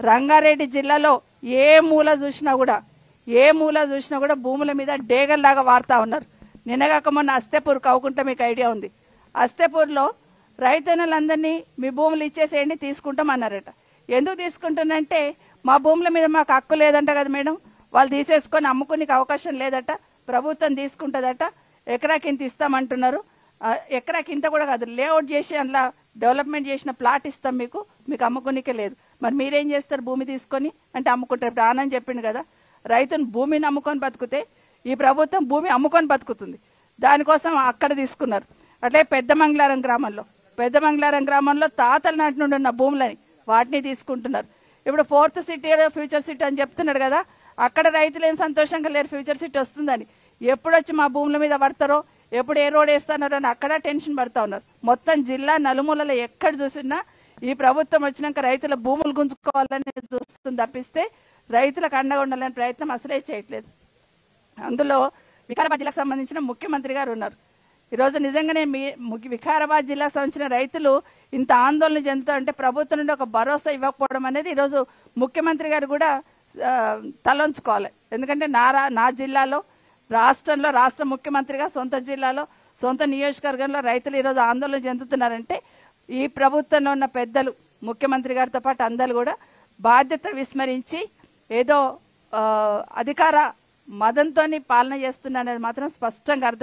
రంగారెడ్డి జిల్లాలో ఏ మూల చూసినా కూడా భూముల మీద డేగల్లాగా వారుతా ఉన్నారు. నిన్నగాక మొన్న అస్తేపూర్ కవ్వుకుంటే మీకు ఐడియా ఉంది. అస్తేపూర్లో రైతన్నలందరినీ మీ భూములు ఇచ్చేసేయండి తీసుకుంటామన్నారట. ఎందుకు తీసుకుంటున్నంటే మా భూముల మీద మాకు హక్కు లేదంట కదా మేడం, వాళ్ళు తీసేసుకొని అమ్ముకునే అవకాశం లేదట, ప్రభుత్వం తీసుకుంటుందట, ఎకరాకింత ఇస్తామంటున్నారు. ఎకరాకింత కూడా కాదు, లేఅవుట్ చేసి అందులో డెవలప్మెంట్ చేసిన ప్లాట్ ఇస్తాం మీకు అమ్ముకునికే లేదు. మరి మీరేం చేస్తారు భూమి తీసుకొని అంటే అమ్ముకుంటారు. ఆనని చెప్పిండు కదా, రైతును భూమిని అమ్ముకొని బతుకుతే ఈ ప్రభుత్వం భూమి అమ్ముకొని బతుకుతుంది. దానికోసం అక్కడ తీసుకున్నారు. అట్లే పెద్దమంగళారం గ్రామంలో తాతల నాటి నుండి ఉన్న భూములని వాటిని తీసుకుంటున్నారు. ఇప్పుడు 4th సిటీ ఫ్యూచర్ సిటీ అని చెప్తున్నాడు కదా, అక్కడ రైతులు ఏం సంతోషంగా లేరు ఫ్యూచర్ సిటీ వస్తుందని. ఎప్పుడు వచ్చి మా భూముల మీద పడతారో, ఎప్పుడు ఏ రోడ్ వేస్తున్నారో అని అక్కడ టెన్షన్ పడతా ఉన్నారు. మొత్తం జిల్లా నలుమూలలో ఎక్కడ చూసినా ఈ ప్రభుత్వం వచ్చినాక రైతుల భూములు గుంజుకోవాలని చూస్తుంది తప్పిస్తే రైతులకు అండగా ఉండాలని ప్రయత్నం అసలే చేయట్లేదు. అందులో వికారాబాద్ జిల్లాకు సంబంధించిన ముఖ్యమంత్రి గారు ఉన్నారు. ఈరోజు నిజంగానే వికారాబాద్ జిల్లాకు సంబంధించిన రైతులు ఇంత ఆందోళన చెందుతూ ఉంటే ప్రభుత్వం నుండి ఒక భరోసా ఇవ్వకపోవడం అనేది ఈరోజు ముఖ్యమంత్రి గారు కూడా తలంచుకోవాలి. ఎందుకంటే నా జిల్లాలో రాష్ట్ర ముఖ్యమంత్రిగా సొంత జిల్లాలో సొంత నియోజకవర్గంలో రైతులు ఈరోజు ఆందోళన చెందుతున్నారంటే ఈ ప్రభుత్వంలో ఉన్న పెద్దలు ముఖ్యమంత్రి గారితో పాటు అందరూ కూడా బాధ్యత విస్మరించి ఏదో అధికార మదంతో పాలన చేస్తున్నారు అనేది మాత్రం స్పష్టంగా అర్థం.